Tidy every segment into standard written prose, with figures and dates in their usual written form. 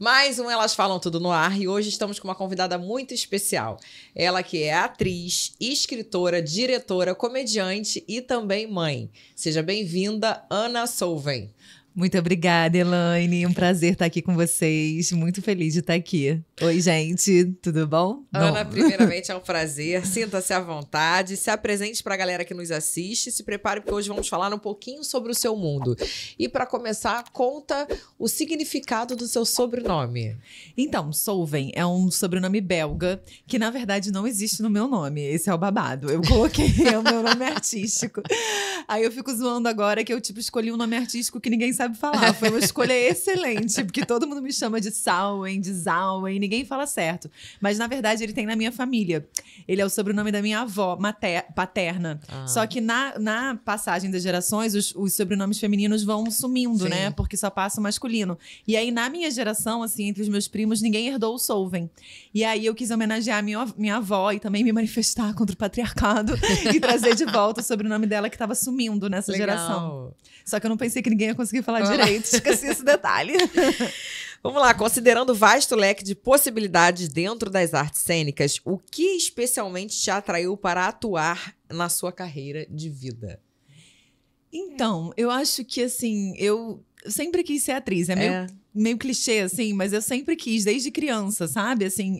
Mais um Elas Falam Tudo no Ar e hoje estamos com uma convidada muito especial. Ela que é atriz, escritora, diretora, comediante e também mãe. Seja bem-vinda, Ana Solven. Muito obrigada, Elaine. Um prazer estar aqui com vocês. Muito feliz de estar aqui. Oi, gente. Tudo bom? Ana, primeiramente é um prazer. Sinta-se à vontade. Se apresente para a galera que nos assiste. Se prepare, porque hoje vamos falar um pouquinho sobre o seu mundo. E para começar, conta o significado do seu sobrenome. Então, Solven é um sobrenome belga que, na verdade, não existe no meu nome. Esse é o babado. Eu coloquei o meu nome artístico. Aí eu fico zoando agora que eu, escolhi um nome artístico que ninguém sabe falar. Foi uma escolha excelente, porque todo mundo me chama de Salwen, de Zalwen, ninguém fala certo. Mas, na verdade, ele tem na minha família. Ele é o sobrenome da minha avó paterna. Só que na passagem das gerações, os sobrenomes femininos vão sumindo, Sim. né? Porque só passa o masculino. E aí, na minha geração, assim, entre os meus primos, ninguém herdou o Solven. E aí, eu quis homenagear a minha avó e também me manifestar contra o patriarcado e trazer de volta o sobrenome dela que estava sumindo nessa geração. Só que eu não pensei que ninguém ia conseguir falar direito. Esqueci esse detalhe. Vamos lá, considerando o vasto leque de possibilidades dentro das artes cênicas, o que especialmente te atraiu para atuar na sua carreira de vida? Então, eu acho que, assim, eu sempre quis ser atriz. É meio clichê, assim, mas eu sempre quis, desde criança, sabe? Assim,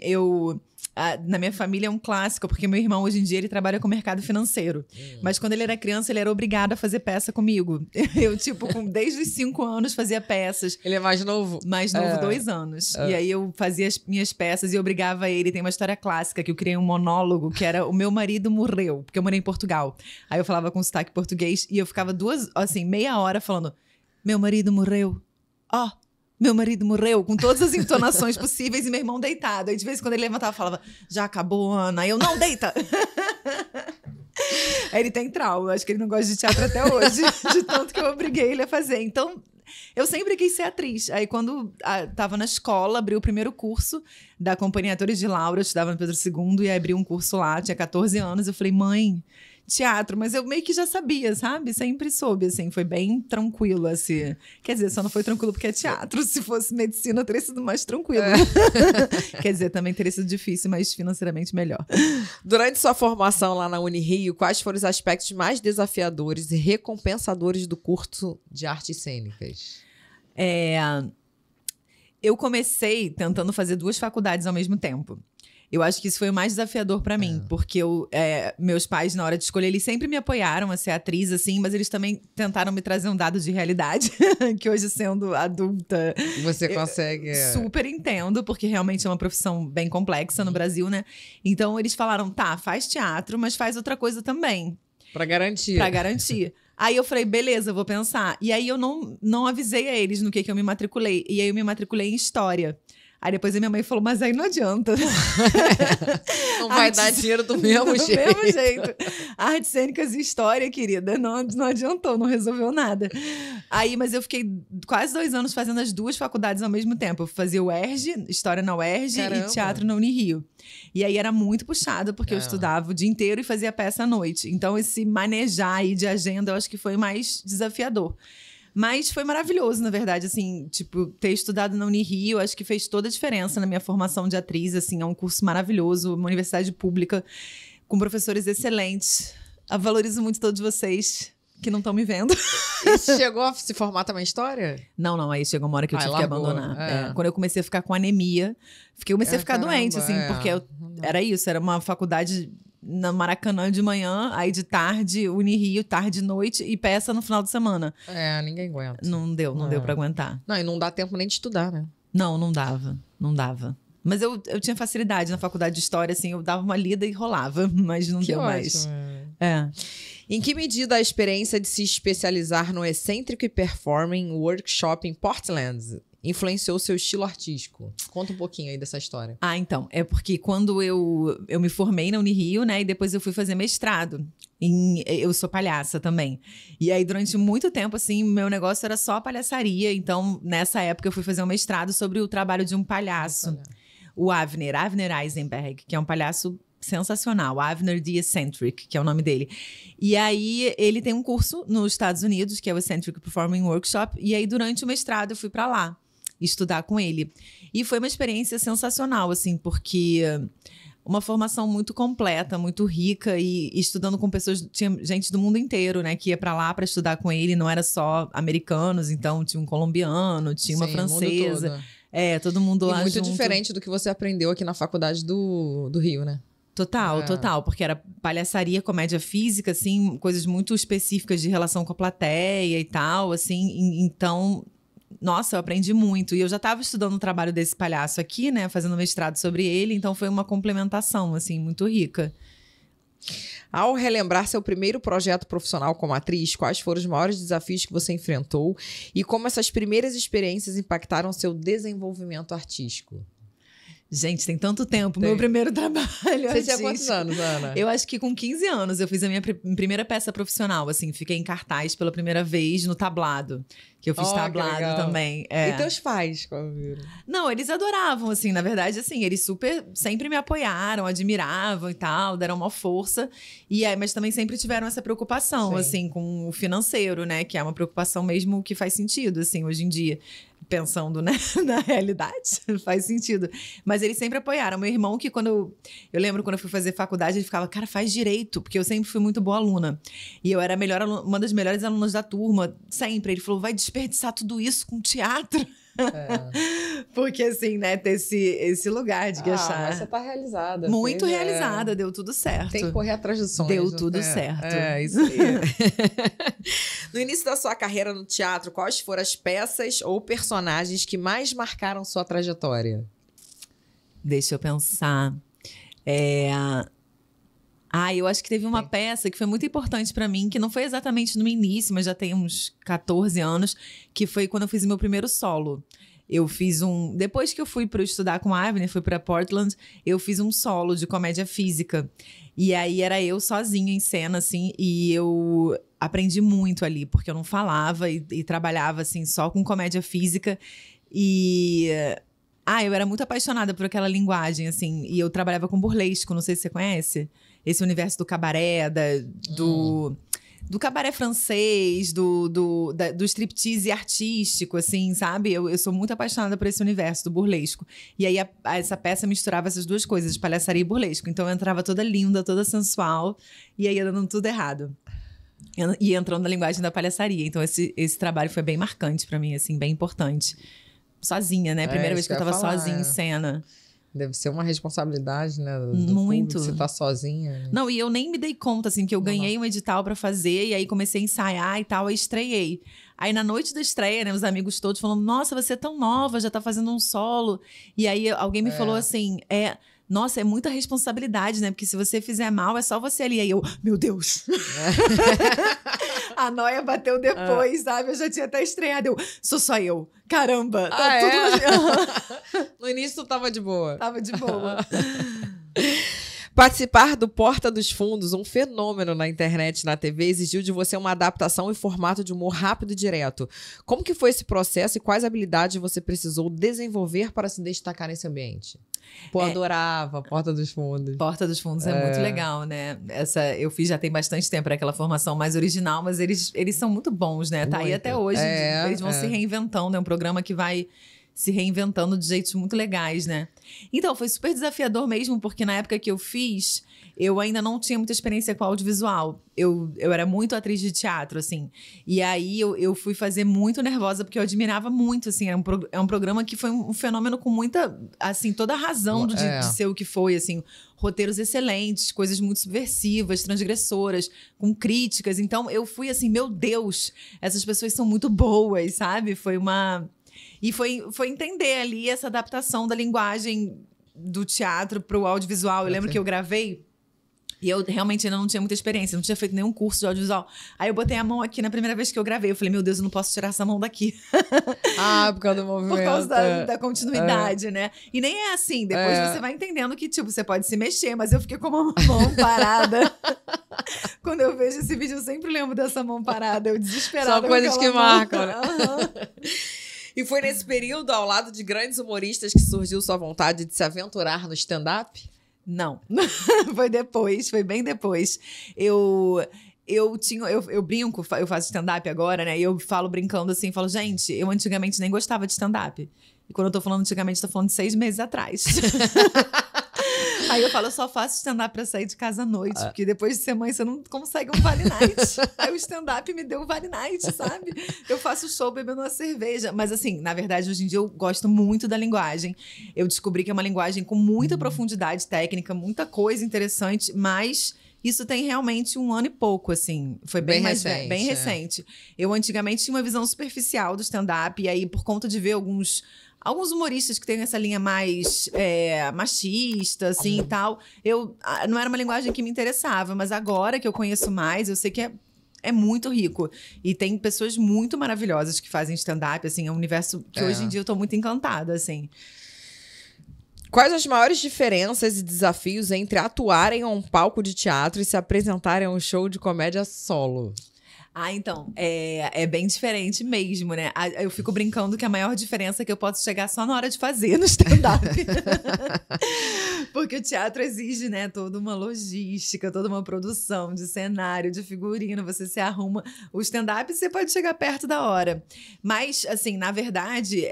na minha família é um clássico, porque meu irmão, hoje em dia, ele trabalha com o mercado financeiro. Mas quando ele era criança, ele era obrigado a fazer peça comigo. Eu, desde os 5 anos, fazia peças. Ele é mais novo? Mais novo, 2 anos. E aí eu fazia as minhas peças e obrigava ele. Tem uma história clássica que eu criei um monólogo, que era O Meu Marido Morreu, porque eu morei em Portugal. Aí eu falava com sotaque português e eu ficava meia hora falando: meu marido morreu. Meu marido morreu, com todas as entonações possíveis e meu irmão deitado. Aí de vez em quando ele levantava e falava: já acabou, Ana? Aí eu: não, deita! Aí ele tem trauma, acho que ele não gosta de teatro até hoje, de tanto que eu obriguei ele a fazer. Então, eu sempre quis ser atriz. Aí quando tava na escola, abri o primeiro curso da Companhia Atores de Laura, eu estudava no Pedro II, e aí abri um curso lá, tinha 14 anos, eu falei: mãe, teatro, mas eu meio que já sabia, sabe? Sempre soube, assim, foi bem tranquilo, assim. Quer dizer, só não foi tranquilo porque é teatro. Se fosse medicina, teria sido mais tranquilo. Quer dizer, também teria sido difícil, mas financeiramente melhor. Durante sua formação lá na Unirio, quais foram os aspectos mais desafiadores e recompensadores do curso de artes cênicas? Eu comecei tentando fazer 2 faculdades ao mesmo tempo. Eu acho que isso foi o mais desafiador pra mim, porque meus pais, na hora de escolher, eles sempre me apoiaram a ser atriz, assim, mas eles também tentaram me trazer um dado de realidade, que hoje, sendo adulta... Você consegue... Super entendo, porque realmente é uma profissão bem complexa no Brasil, né? Então, eles falaram: tá, faz teatro, mas faz outra coisa também. Pra garantir. Pra garantir. Aí eu falei: beleza, eu vou pensar. E aí eu não avisei a eles no que eu me matriculei. E aí eu me matriculei em História. Aí depois a minha mãe falou: mas aí não adianta. Não vai dar dinheiro do mesmo jeito. Do mesmo jeito. Artes cênicas e história, querida, não adiantou, não resolveu nada. Mas eu fiquei quase 2 anos fazendo as 2 faculdades ao mesmo tempo. Eu fazia o UERJ, História na UERJ. Caramba. E Teatro na Unirio. E aí era muito puxado, porque eu estudava o dia inteiro e fazia peça à noite. Então esse manejar aí de agenda, eu acho que foi mais desafiador. Mas foi maravilhoso, na verdade, assim, ter estudado na Unirio, acho que fez toda a diferença na minha formação de atriz, assim, é um curso maravilhoso, uma universidade pública, com professores excelentes. Eu valorizo muito todos vocês que não estão me vendo. E você chegou a se formar também em História? Não, aí chegou uma hora que eu tive que abandonar. Quando eu comecei a ficar com anemia, comecei a ficar doente, assim, porque era isso, era uma faculdade... no Maracanã de manhã, aí de tarde, Unirio, tarde e noite, e peça no final de semana. Ninguém aguenta. Não deu pra aguentar. Não, e não dá tempo nem de estudar, né? Não dava. Mas eu tinha facilidade na faculdade de História, assim, eu dava uma lida e rolava, mas não deu mais. Em que medida a experiência de se especializar no Eccentric Performing Workshop em Portland influenciou seu estilo artístico? Conta um pouquinho aí dessa história. Então, é porque quando eu me formei na Unirio, né, e depois eu fui fazer mestrado. Eu sou palhaça também. E aí, durante muito tempo, assim, meu negócio era só palhaçaria. Então, nessa época, eu fui fazer um mestrado sobre o trabalho de um palhaço. O Avner Eisenberg, que é um palhaço sensacional. Avner the Eccentric, que é o nome dele. E aí, ele tem um curso nos Estados Unidos, que é o Eccentric Performing Workshop. E aí, durante o mestrado, eu fui pra lá. estudar com ele. E foi uma experiência sensacional, assim, porque uma formação muito completa, muito rica e estudando com pessoas, tinha gente do mundo inteiro, né, que ia pra lá pra estudar com ele, não era só americanos, então tinha um colombiano, tinha uma francesa. Todo mundo lá muito junto. diferente do que você aprendeu aqui na faculdade do Rio, né? Total, porque era palhaçaria, comédia física, assim, coisas muito específicas de relação com a plateia e tal, assim, então, nossa, eu aprendi muito. E eu já estava estudando o trabalho desse palhaço aqui, né, fazendo mestrado sobre ele, então foi uma complementação, assim, muito rica. Ao relembrar seu primeiro projeto profissional como atriz, quais foram os maiores desafios que você enfrentou e como essas primeiras experiências impactaram seu desenvolvimento artístico? Gente, tem tanto tempo. Meu primeiro trabalho Você tinha quantos anos, Ana? Eu acho que com 15 anos eu fiz a minha primeira peça profissional, assim. Fiquei em cartaz pela primeira vez no tablado. Que eu fiz tablado também. E teus pais, como viram? Não, eles adoravam, assim. Na verdade, assim, eles sempre me apoiaram, admiravam e tal, deram uma força. Mas também sempre tiveram essa preocupação, assim, com o financeiro, né? Que é uma preocupação mesmo que faz sentido, assim, hoje em dia. Pensando, né, na realidade, faz sentido. Mas eles sempre apoiaram. Meu irmão, que eu lembro quando eu fui fazer faculdade, ele ficava, cara, faz direito, porque eu sempre fui muito boa aluna. E eu era uma das melhores alunas da turma, sempre. Ele falou, vai desperdiçar tudo isso com teatro? Porque, assim, né, ter esse lugar de achar. Mas você tá realizada. Muito realizada, deu tudo certo. Tem que correr atrás dos sonhos. Deu tudo certo. Isso aí. No início da sua carreira no teatro, quais foram as peças ou personagens que mais marcaram sua trajetória? Deixa eu pensar. Eu acho que teve uma peça que foi muito importante pra mim, que não foi exatamente no início, mas já tem uns 14 anos, que foi quando eu fiz o meu primeiro solo. Eu fiz depois que eu fui para estudar com a Avner, fui para Portland, eu fiz um solo de comédia física. E aí era eu sozinha em cena, assim, e eu aprendi muito ali, porque eu não falava e trabalhava, assim, só com comédia física. Eu era muito apaixonada por aquela linguagem, assim, e eu trabalhava com burlesco, não sei se você conhece. Esse universo do cabaré, do cabaré francês, do striptease artístico, assim, sabe? Eu sou muito apaixonada por esse universo do burlesco. E aí essa peça misturava essas duas coisas, palhaçaria e burlesco. Então eu entrava toda linda, toda sensual, e aí ia dando tudo errado. E entrando na linguagem da palhaçaria. Então esse trabalho foi bem marcante pra mim, assim, bem importante. Sozinha, né? Primeira vez que eu tava sozinha em cena. Deve ser uma responsabilidade, né? Muito. Você tá sozinha. Né? Não, e eu nem me dei conta, assim, que eu ganhei um edital pra fazer, e aí comecei a ensaiar e tal, aí estreiei. Aí na noite da estreia, né, os amigos todos falando, nossa, você é tão nova, já tá fazendo um solo. E aí alguém me falou assim, nossa, é muita responsabilidade, né? Porque se você fizer mal, é só você ali. Aí eu, meu Deus! A noia bateu depois, sabe? Eu já tinha até estreado. Eu, sou só eu. Caramba! Tá tudo... No início tu tava de boa. Tava de boa. Participar do Porta dos Fundos, um fenômeno na internet e na TV, exigiu de você uma adaptação em formato de humor rápido e direto. Como que foi esse processo e quais habilidades você precisou desenvolver para se destacar nesse ambiente? Adorava Porta dos Fundos. Porta dos Fundos é muito legal, né? Eu fiz já tem bastante tempo, aquela formação mais original, mas eles são muito bons, né? Tá aí até hoje, eles vão se reinventando, é um programa que vai se reinventando de jeitos muito legais, né? Então, foi super desafiador mesmo, porque na época que eu fiz, eu ainda não tinha muita experiência com audiovisual. Eu era muito atriz de teatro, assim. E aí, eu fui fazer muito nervosa, porque eu admirava muito, assim. É um programa que foi um fenômeno com muita, assim, toda a razão de ser o que foi, assim. Roteiros excelentes, coisas muito subversivas, transgressoras, com críticas. Então, eu fui assim, meu Deus, essas pessoas são muito boas, sabe? E foi entender ali essa adaptação da linguagem do teatro para o audiovisual. Eu lembro que eu gravei e eu realmente ainda não tinha muita experiência, não tinha feito nenhum curso de audiovisual. Aí eu botei a mão aqui na primeira vez que eu gravei. Eu falei, meu Deus, eu não posso tirar essa mão daqui. Por causa do movimento. Por causa da continuidade, né? E nem é assim. Depois você vai entendendo que, tipo, você pode se mexer, mas eu fiquei com uma mão parada. Quando eu vejo esse vídeo, eu sempre lembro dessa mão parada. Eu desesperada. São coisas que marcam, né? E foi nesse período, ao lado de grandes humoristas, que surgiu sua vontade de se aventurar no stand-up? Não. Foi bem depois. Eu eu brinco, eu faço stand-up agora, né? E eu falo brincando assim, falo, gente, eu antigamente nem gostava de stand-up. E quando eu tô falando antigamente, tô falando de 6 meses atrás. Aí eu falo, eu só faço stand-up pra sair de casa à noite, porque depois de ser mãe, você não consegue um Vale Night. Aí o stand-up me deu um Vale Night, sabe? Eu faço show bebendo uma cerveja. Mas assim, na verdade, hoje em dia eu gosto muito da linguagem. Eu descobri que é uma linguagem com muita profundidade técnica, muita coisa interessante, mas isso tem realmente 1 ano e pouco, assim. Foi bem recente. Bem recente. Eu antigamente tinha uma visão superficial do stand-up, e aí, por conta de ver alguns humoristas que têm essa linha mais machista, assim, e tal, não era uma linguagem que me interessava, mas agora que eu conheço mais, eu sei que é muito rico. E tem pessoas muito maravilhosas que fazem stand-up, assim, é um universo que hoje em dia eu tô muito encantada, assim. Quais as maiores diferenças e desafios entre atuarem a um palco de teatro e se apresentarem a um show de comédia solo? Então, é bem diferente mesmo, né? Eu fico brincando que a maior diferença é que eu posso chegar só na hora de fazer no stand-up. Porque o teatro exige, né, toda uma logística, toda uma produção de cenário, de figurino, você se arruma. O stand-up, você pode chegar perto da hora. Mas, assim, na verdade,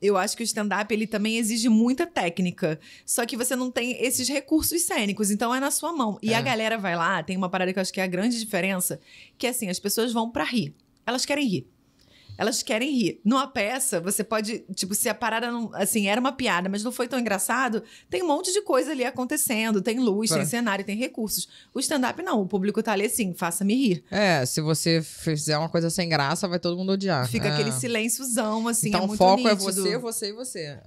eu acho que o stand-up, ele também exige muita técnica. Só que você não tem esses recursos cênicos, então é na sua mão. E a galera vai lá, tem uma parada que eu acho que é a grande diferença, que é assim, as pessoas vão pra rir. Elas querem rir. Elas querem rir. Numa peça, você pode, tipo, se a parada não, assim, era uma piada, mas não foi tão engraçado, tem um monte de coisa ali acontecendo, tem luz, tem cenário, tem recursos. O stand-up não, o público tá ali assim, faça-me rir. Se você fizer uma coisa sem graça, vai todo mundo odiar. Fica aquele silênciozão, assim, então, é muito o foco nítido. é você, você e você.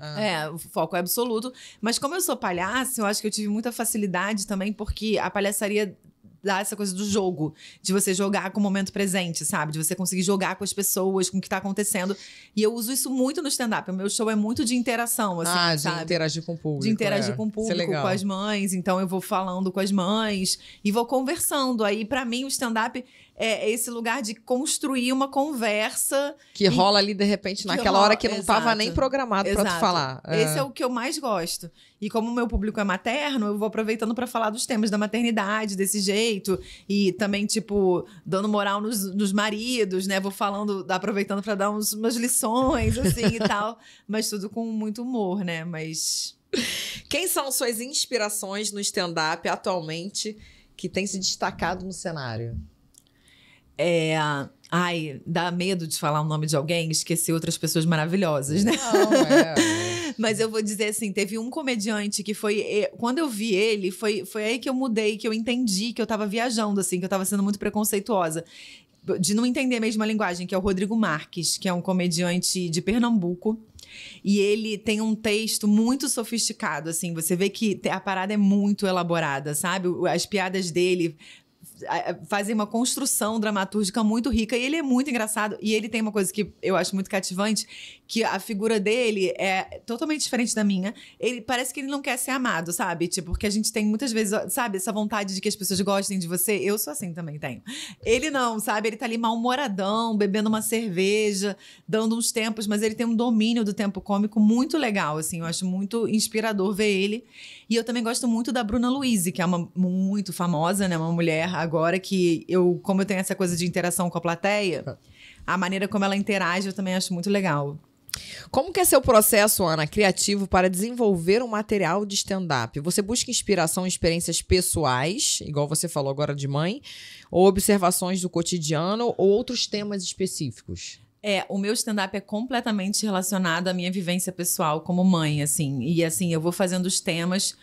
O foco é absoluto. Mas como eu sou palhaça, eu acho que eu tive muita facilidade também, porque a palhaçaria dá essa coisa do jogo, de você jogar com o momento presente, sabe? De você conseguir jogar com as pessoas, com o que tá acontecendo. E eu uso isso muito no stand-up. O meu show é muito de interação, assim, de sabe? interagir com o público. De interagir com o público, com as mães. Então, eu vou falando com as mães e vou conversando. Aí, pra mim, o stand-up é esse lugar de construir uma conversa. Que rola ali, de repente, naquela hora que não tava nem programado pra tu falar. Esse é o que eu mais gosto. E como o meu público é materno, eu vou aproveitando pra falar dos temas da maternidade, desse jeito. E também, tipo, dando moral nos maridos, né? Vou falando, aproveitando pra dar umas lições, assim, e tal. Mas tudo com muito humor, né? Mas... Quem são suas inspirações no stand-up atualmente que tem se destacado no cenário? Dá medo de falar o nome de alguém e esquecer outras pessoas maravilhosas, né? Não, Mas eu vou dizer assim, teve um comediante que foi... Quando eu vi ele, foi aí que eu mudei, que eu entendi que eu tava viajando, assim, que eu tava sendo muito preconceituosa. De não entender mesmo a linguagem, que é o Rodrigo Marques, que é um comediante de Pernambuco. E ele tem um texto muito sofisticado, assim. Você vê que a parada é muito elaborada, sabe? As piadas dele fazem uma construção dramatúrgica muito rica. E ele é muito engraçado. E ele tem uma coisa que eu acho muito cativante, que a figura dele é totalmente diferente da minha. Ele parece que ele não quer ser amado, sabe? Tipo, porque a gente tem muitas vezes, sabe, essa vontade de que as pessoas gostem de você. Eu sou assim também, tenho. Ele não, sabe? Ele tá ali mal-humoradão, bebendo uma cerveja, dando uns tempos, mas ele tem um domínio do tempo cômico muito legal, assim. Eu acho muito inspirador ver ele. E eu também gosto muito da Bruna Luiz, que é uma muito famosa, né? Uma mulher agora que como eu tenho essa coisa de interação com a plateia, a maneira como ela interage eu também acho muito legal. Como que é seu processo, Ana, criativo para desenvolver um material de stand-up? Você busca inspiração em experiências pessoais, igual você falou agora de mãe, ou observações do cotidiano, ou outros temas específicos? O meu stand-up é completamente relacionado à minha vivência pessoal como mãe, assim. E assim, eu vou fazendo os temas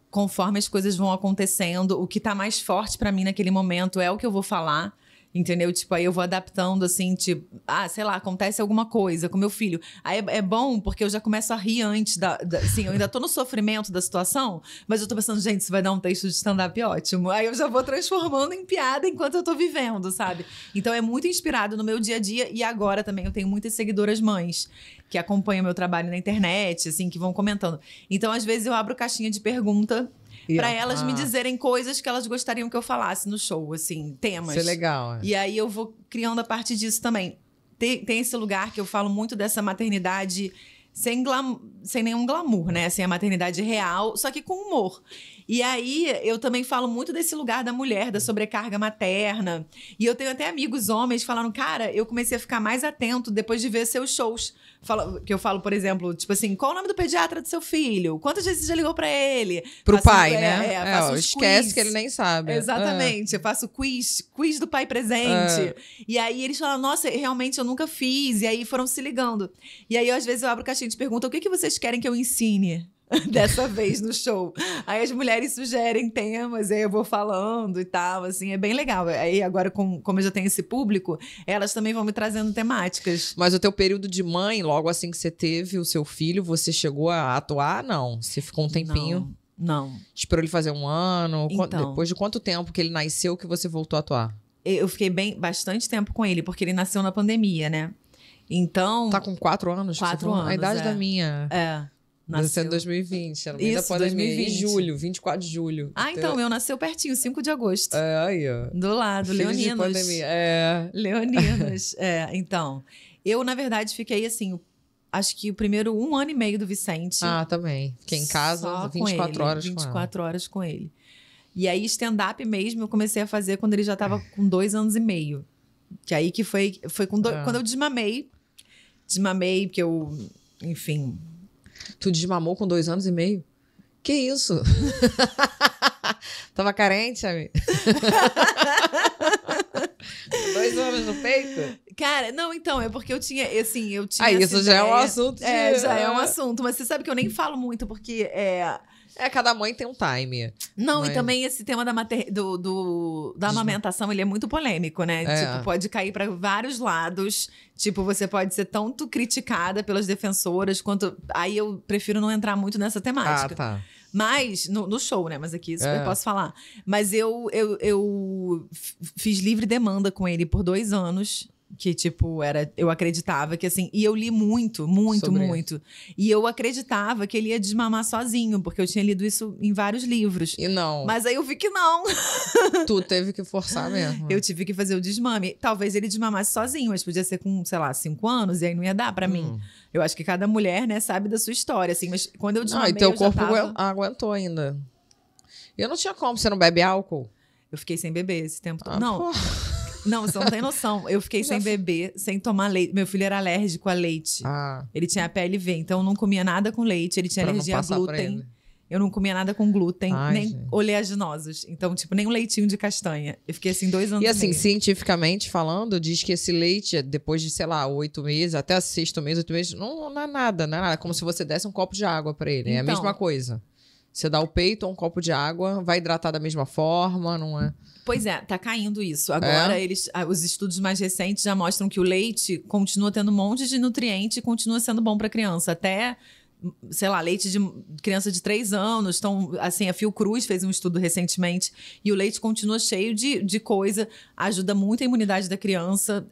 conforme as coisas vão acontecendo. O que tá mais forte pra mim naquele momento é o que eu vou falar. Entendeu? Tipo, aí eu vou adaptando, assim, tipo... sei lá, acontece alguma coisa com meu filho. Aí é bom, porque eu já começo a rir antes assim, eu ainda tô no sofrimento da situação, mas eu tô pensando, gente, isso vai dar um texto de stand-up ótimo. Aí eu já vou transformando em piada enquanto eu tô vivendo, sabe? Então é muito inspirado no meu dia a dia. E agora também eu tenho muitas seguidoras mães que acompanham meu trabalho na internet, assim, que vão comentando. Então, às vezes, eu abro caixinha de pergunta... Pra elas me dizerem coisas que elas gostariam que eu falasse no show, assim, temas. Isso é legal. E aí eu vou criando a partir disso também. Tem esse lugar que eu falo muito dessa maternidade sem nenhum glamour, né? Assim, a maternidade real, só que com humor. E aí, eu também falo muito desse lugar da mulher, da sobrecarga materna. E eu tenho até amigos homens que falaram, cara, eu comecei a ficar mais atento depois de ver seus shows. Que eu falo, por exemplo, tipo assim, qual o nome do pediatra do seu filho? Quantas vezes você já ligou pra ele? Pro pai, né? Faço esquece quiz. que ele nem sabe. Exatamente. Eu faço quiz do pai presente. E aí eles falam, nossa, realmente eu nunca fiz. E aí foram se ligando. E aí, às vezes, eu abro caixinha de pergunta, o que vocês querem que eu ensine dessa vez no show? Aí as mulheres sugerem temas, aí eu vou falando e tal, assim, é bem legal. Aí agora, como eu já tenho esse público, elas também vão me trazendo temáticas. Mas o teu período de mãe, logo assim que você teve o seu filho, você chegou a atuar? Não. Você ficou um tempinho? Não. Esperou ele fazer um ano? Então, depois de quanto tempo que ele nasceu que você voltou a atuar? Eu fiquei bastante tempo com ele, porque ele nasceu na pandemia, né? Então... Tá com 4 anos? 4 anos, a idade da minha. Nasceu em 2020, era no meio da pandemia. 2020. Em julho, 24 de julho. Então, meu nasceu pertinho, 5 de agosto. Aí, ó. Do lado, Filho leoninos. de pandemia. Leoninos. Então. Eu, na verdade, fiquei assim, acho que o primeiro 1 ano e meio do Vicente. Também. Fiquei em casa, só 24 horas com ele. 24 horas com ele. E aí, stand-up mesmo, eu comecei a fazer quando ele já tava com 2 anos e meio. Que aí que foi quando eu desmamei. Desmamei, porque eu, enfim... Tu desmamou com 2 anos e meio? Que isso? Tava carente, amiga? 2 anos no peito? Cara, não, então, é porque eu tinha, assim, isso já é um assunto. Já é um assunto, mas você sabe que eu nem falo muito, porque cada mãe tem um time. Não, e também esse tema da amamentação, ele é muito polêmico, né? Tipo, pode cair para vários lados. Tipo, você pode ser tanto criticada pelas defensoras, quanto... Aí eu prefiro não entrar muito nessa temática. Tá. Mas, no show, né? Mas aqui eu posso falar. Mas eu fiz livre demanda com ele por 2 anos. Que, tipo, eu acreditava que, assim... E eu li muito. E eu acreditava que ele ia desmamar sozinho, porque eu tinha lido isso em vários livros. E não. Mas aí eu vi que não. Tu teve que forçar mesmo. Eu tive que fazer o desmame. Talvez ele desmamasse sozinho, mas podia ser com, sei lá, 5 anos, e aí não ia dar pra mim. Eu acho que cada mulher, né, sabe da sua história, assim. Mas quando eu desmamei, e teu corpo aguentou ainda. Eu não tinha como, você não bebe álcool? Eu fiquei sem beber esse tempo todo. Não, você não tem noção. Eu fiquei sem beber, sem tomar leite. Meu filho era alérgico a leite. Ele tinha PLV, então eu não comia nada com leite. Ele tinha alergia a glúten. Eu não comia nada com glúten, nem oleaginosos. Então, tipo, nem um leitinho de castanha. Eu fiquei assim 2 anos e assim, meio. Cientificamente falando, diz que esse leite, depois de, sei lá, 8 meses, até 6º mês, 8 meses, não é nada, não é nada. É como se você desse um copo de água pra ele. É a mesma coisa. Você dá o peito ou um copo de água, vai hidratar da mesma forma, não é? Pois é, tá caindo isso. Agora, os estudos mais recentes já mostram que o leite continua tendo um monte de nutriente e continua sendo bom pra criança. Até, sei lá, leite de criança de 3 anos. Então, assim, a Fiocruz fez um estudo recentemente e o leite continua cheio de coisa, ajuda muito a imunidade da criança.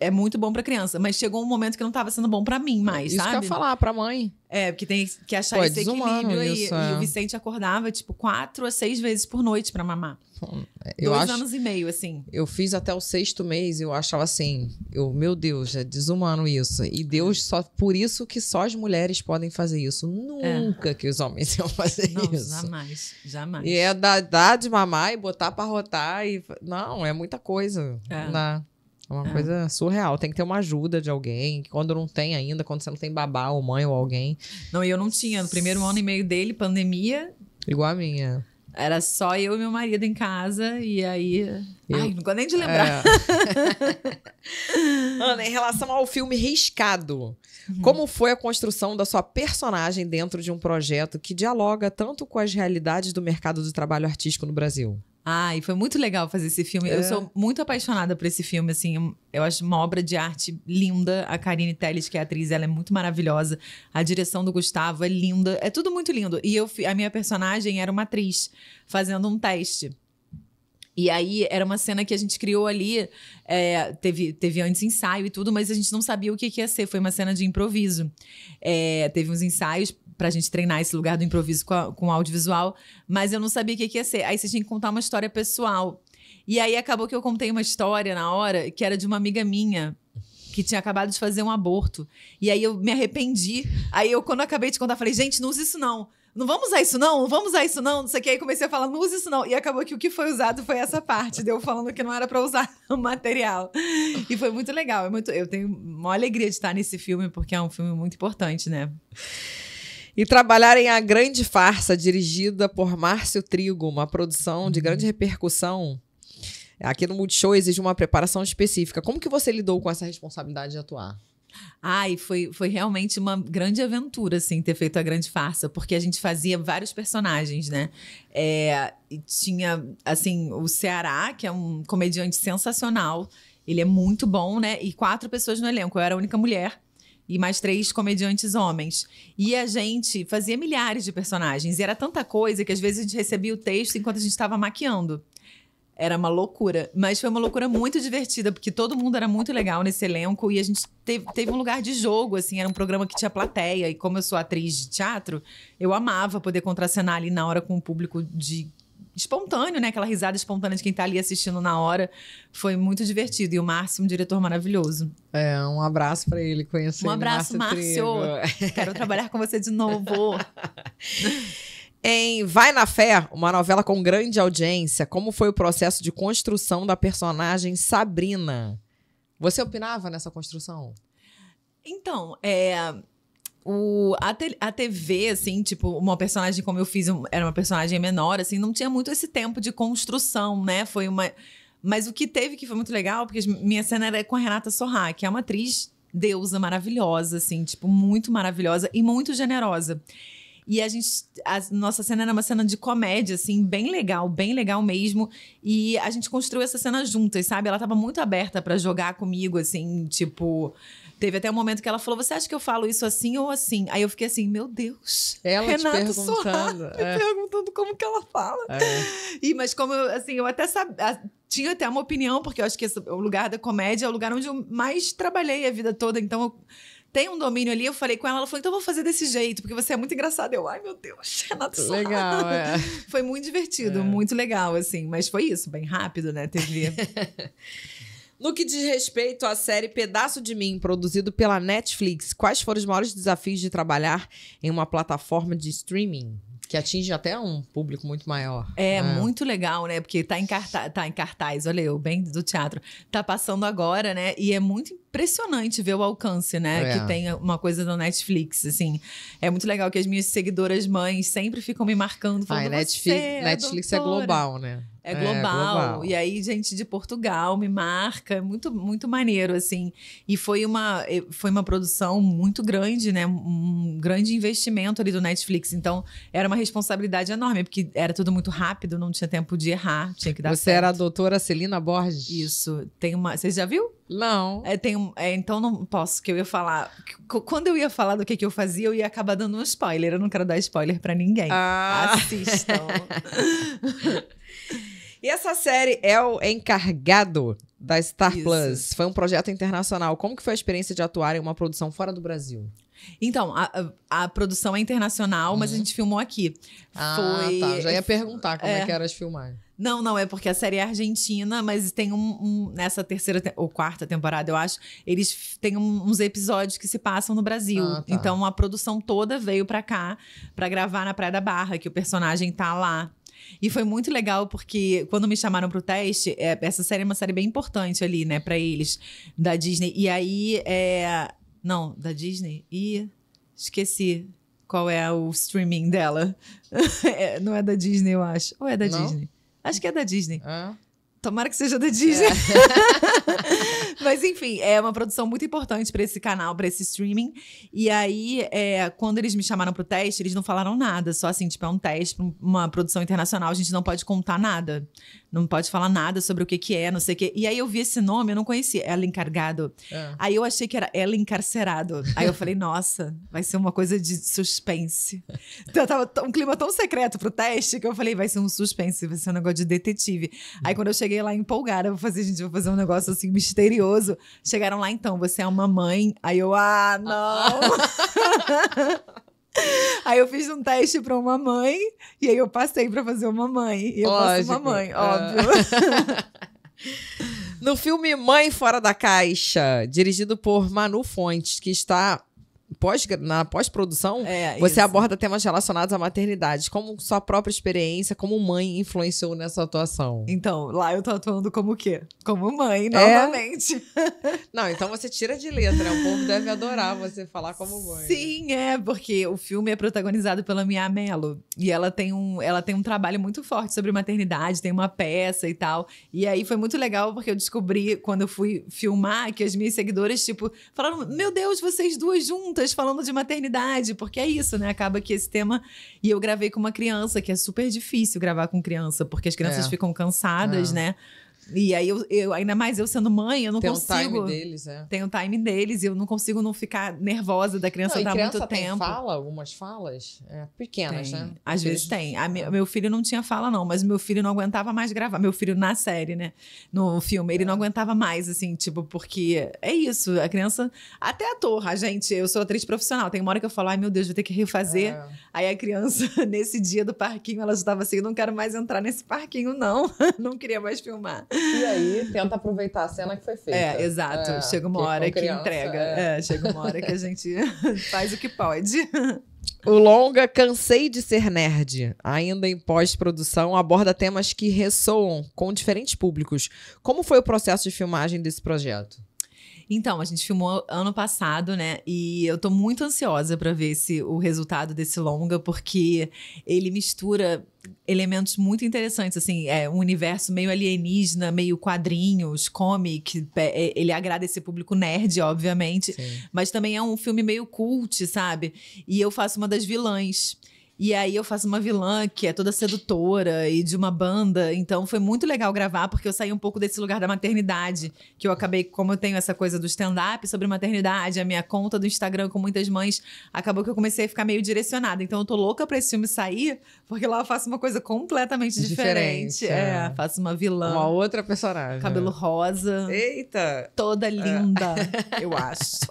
É muito bom pra criança, mas chegou um momento que não tava sendo bom pra mim mais, isso sabe? Isso que eu ia falar pra mãe. Porque tem que achar esse equilíbrio aí. Isso, E o Vicente acordava, tipo, 4 a 6 vezes por noite pra mamar. 2 anos e meio, assim. Eu fiz até o 6º mês, eu achava assim, meu Deus, é desumano isso. E Deus, por isso que só as mulheres podem fazer isso. Nunca que os homens iam fazer isso. Jamais. E dar de mamar e botar pra rotar. Não, é muita coisa. É uma coisa surreal. Tem que ter uma ajuda de alguém. Quando não tem ainda, quando você não tem babá ou mãe ou alguém. Não, e eu não tinha. No primeiro ano e meio dele, pandemia. Igual a minha. Era só eu e meu marido em casa. E aí... Ai, não gosto nem de lembrar. Ana, em relação ao filme Riscado, como foi a construção da sua personagem dentro de um projeto que dialoga tanto com as realidades do mercado do trabalho artístico no Brasil? E foi muito legal fazer esse filme. Eu sou muito apaixonada por esse filme, assim. Eu acho uma obra de arte linda. A Karine Telles, que é a atriz, ela é muito maravilhosa. A direção do Gustavo é linda. É tudo muito lindo. E a minha personagem era uma atriz fazendo um teste. E aí, era uma cena que a gente criou ali, teve antes ensaio e tudo, mas a gente não sabia o que ia ser. Foi uma cena de improviso. Teve uns ensaios pra gente treinar esse lugar do improviso com audiovisual, mas eu não sabia o que ia ser. Aí você tinha que contar uma história pessoal. E aí, acabou que eu contei uma história na hora, que era de uma amiga minha, que tinha acabado de fazer um aborto. E aí eu me arrependi. Aí eu, quando eu acabei de contar, falei, gente, não usa isso não. Não vamos usar isso não, não vamos usar isso não, não sei o que. Aí comecei a falar, não usa isso não. E acabou que o que foi usado foi essa parte, de eu falando que não era pra usar o material. E foi muito legal. Eu tenho uma alegria de estar nesse filme, porque é um filme muito importante, né? E trabalhar em A Grande Farsa, dirigida por Márcio Trigo, uma produção de grande repercussão. Aqui no Multishow exige uma preparação específica. Como que você lidou com essa responsabilidade de atuar? E foi realmente uma grande aventura, assim, ter feito A Grande Farsa, porque a gente fazia vários personagens, né? E tinha, assim, o Ceará, que é um comediante sensacional. Ele é muito bom, né? E 4 pessoas no elenco. Eu era a única mulher. E mais 3 comediantes homens. E a gente fazia milhares de personagens. E era tanta coisa que às vezes a gente recebia o texto enquanto a gente estava maquiando. Era uma loucura. Mas foi uma loucura muito divertida, porque todo mundo era muito legal nesse elenco. E a gente teve um lugar de jogo, assim. Era um programa que tinha plateia. E como eu sou atriz de teatro, eu amava poder contracenar ali na hora com o público espontâneo, né? Aquela risada espontânea de quem tá ali assistindo na hora. Foi muito divertido. E o Márcio, um diretor maravilhoso. Um abraço pra ele, conhecer. Um abraço, Márcio. Quero trabalhar com você de novo. Em Vai na Fé, uma novela com grande audiência, como foi o processo de construção da personagem Sabrina? Você opinava nessa construção? Então, a TV, assim, tipo, uma personagem como eu fiz, era uma personagem menor, assim, não tinha muito esse tempo de construção, né? Mas o que teve que foi muito legal, porque minha cena era com a Renata Sorrah, que é uma atriz deusa maravilhosa, assim, tipo, muito maravilhosa e muito generosa. E a nossa cena era uma cena de comédia, assim, bem legal mesmo. E a gente construiu essa cena juntas, sabe? Ela tava muito aberta pra jogar comigo, assim, tipo... Teve até um momento que ela falou, você acha que eu falo isso assim ou assim? Aí eu fiquei assim, meu Deus. Ela Renata te perguntando. me perguntando como que ela fala. Mas como eu até tinha até uma opinião, porque eu acho que o lugar da comédia é o lugar onde eu mais trabalhei a vida toda. Então, eu tenho um domínio ali. Eu falei com ela, ela falou, então eu vou fazer desse jeito, porque você é muito engraçada. Eu, ai, meu Deus, Renata Sorrah. Legal, Foi muito divertido, muito legal, assim. Mas foi isso, bem rápido, né, TV. No que diz respeito à série Pedaço de Mim, produzido pela Netflix, quais foram os maiores desafios de trabalhar em uma plataforma de streaming que atinge até um público muito maior? Muito legal, né? Porque tá em cartaz, olha eu, bem do teatro. Tá passando agora, né? E é muito impressionante ver o alcance, né? Que tem uma coisa da Netflix, assim. É muito legal que as minhas seguidoras mães sempre ficam me marcando, falando, Netflix é global, né? É global. E aí, gente de Portugal me marca. É muito, muito maneiro, assim. E foi uma produção muito grande, né? Um grande investimento ali do Netflix. Então, era uma responsabilidade enorme, porque era tudo muito rápido, não tinha tempo de errar, tinha que dar certo. Você era a doutora Celina Borges? Isso. Você já viu? Não. Então não posso, que eu ia falar... Quando eu ia falar do que eu fazia, eu ia acabar dando um spoiler. Eu não quero dar spoiler pra ninguém. Assistam. E essa série é o Encargado da Star Plus. Foi um projeto internacional. Como que foi a experiência de atuar em uma produção fora do Brasil? Então, a produção é internacional, mas a gente filmou aqui. Tá. Já ia perguntar como é que era as filmagens. Não, é porque a série é argentina, mas tem nessa terceira ou quarta temporada, eu acho, eles têm uns episódios que se passam no Brasil. Então, a produção toda veio pra cá, pra gravar na Praia da Barra, que o personagem tá lá. E foi muito legal, porque quando me chamaram pro teste, essa série é uma série bem importante ali, né, pra eles, da Disney. E aí, não, da Disney? Esqueci qual é o streaming dela. Não é da Disney, eu acho. Ou é da Disney? Acho que é da Disney. Tomara que seja da Disney. Mas, enfim, é uma produção muito importante pra esse canal, pra esse streaming. E aí, quando eles me chamaram pro teste, eles não falaram nada. Só assim, tipo, é um teste pra uma produção internacional. A gente não pode contar nada. Não pode falar nada sobre o que é, não sei o quê. E aí, eu vi esse nome, eu não conhecia. Ela Encargado. Aí, eu achei que era Ela Encarcerado. Aí, eu falei, nossa, vai ser uma coisa de suspense. Então, tava um clima tão secreto pro teste que eu falei, vai ser um suspense, vai ser um negócio de detetive. Aí, quando eu cheguei lá empolgada, vou fazer um negócio assim misterioso. Chegaram lá, então, você é uma mãe. Aí eu, não. Aí eu fiz um teste pra uma mãe e aí eu passei pra fazer uma mãe. E eu faço uma mãe, óbvio. No filme Mãe Fora da Caixa, dirigido por Manu Fontes, que está na pós-produção, você isso. aborda temas relacionados à maternidade. Como sua própria experiência como mãe influenciou nessa atuação? Então, lá eu tô atuando como o quê? Como mãe, novamente. Não, então você tira de letra, né? O povo deve adorar você falar como mãe. Sim, porque o filme é protagonizado pela Mia Mello. E ela tem um trabalho muito forte sobre maternidade, tem uma peça e tal. E aí foi muito legal, porque eu descobri, quando eu fui filmar, que as minhas seguidoras, tipo, falaram, meu Deus, vocês duas juntas falando de maternidade, porque é isso, né? Acaba que esse tema... E eu gravei com uma criança, que é super difícil gravar com criança, porque as crianças ficam cansadas, né? E aí, eu ainda mais eu sendo mãe, eu não consigo... Tem o time deles, Tem o time deles, e eu não consigo não ficar nervosa da criança dar muito tempo. Fala algumas falas pequenas, tem. né? Às vezes tem. Meu filho não tinha fala, não, mas meu filho não aguentava mais gravar. Meu filho na série, né? No filme, ele não aguentava mais, assim, tipo, porque é isso, a criança... Até ator, gente, eu sou atriz profissional. Tem uma hora que eu falo, ai meu Deus, vou ter que refazer. Aí a criança, nesse dia do parquinho, ela já estava assim, não quero mais entrar nesse parquinho, não. Não queria mais filmar. E aí, tenta aproveitar a cena que foi feita. Exato. Chega uma hora que entrega. Chega uma hora que a gente faz o que pode. O longa Cansei de Ser Nerd, ainda em pós-produção, aborda temas que ressoam com diferentes públicos. Como foi o processo de filmagem desse projeto? Então, a gente filmou ano passado, né? E eu tô muito ansiosa pra ver o resultado desse longa, porque ele mistura elementos muito interessantes, assim, um universo meio alienígena, meio quadrinhos, comic, ele agrada esse público nerd, obviamente, Sim. Mas também é um filme meio cult, sabe? E eu faço uma das vilãs. E aí eu faço uma vilã que é toda sedutora e de uma banda. Então foi muito legal gravar, porque eu saí um pouco desse lugar da maternidade. Que eu acabei, como eu tenho essa coisa do stand-up sobre maternidade, a minha conta do Instagram com muitas mães, acabou que eu comecei a ficar meio direcionada. Então eu tô louca pra esse filme sair, porque lá eu faço uma coisa completamente diferente. Faço uma vilã. Uma outra personagem. Cabelo rosa. Eita! Toda linda, eu acho.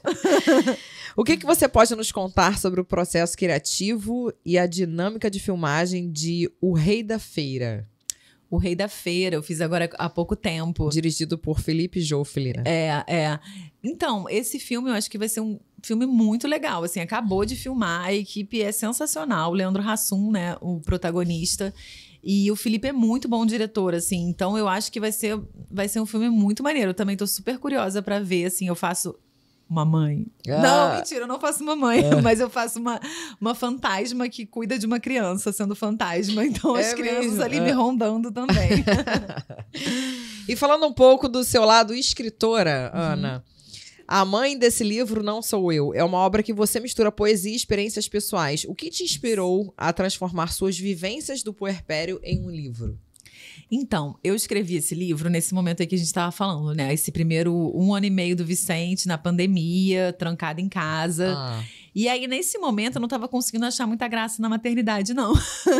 O que você pode nos contar sobre o processo criativo e a dinâmica de filmagem de O Rei da Feira? O Rei da Feira, eu fiz agora há pouco tempo. Dirigido por Felipe Joffre, né? Então, esse filme eu acho que vai ser um filme muito legal. Assim, acabou de filmar, a equipe é sensacional. O Leandro Hassum, né, o protagonista. E o Felipe é muito bom diretor, assim. Então, eu acho que vai ser um filme muito maneiro. Eu também tô super curiosa pra ver, assim. Eu faço... uma mãe. Não, mentira, eu não faço uma mãe, mas eu faço uma fantasma que cuida de uma criança sendo fantasma. Então as crianças mesmo? Ali me rondando também. E falando um pouco do seu lado escritora, Ana, a mãe desse livro não sou eu. É uma obra que você mistura poesia e experiências pessoais. O que te inspirou a transformar suas vivências do puerpério em um livro? Então, eu escrevi esse livro nesse momento aí que a gente estava falando, né? Esse primeiro 1 ano e meio do Vicente, na pandemia, trancado em casa. E aí, nesse momento, eu não estava conseguindo achar muita graça na maternidade, não.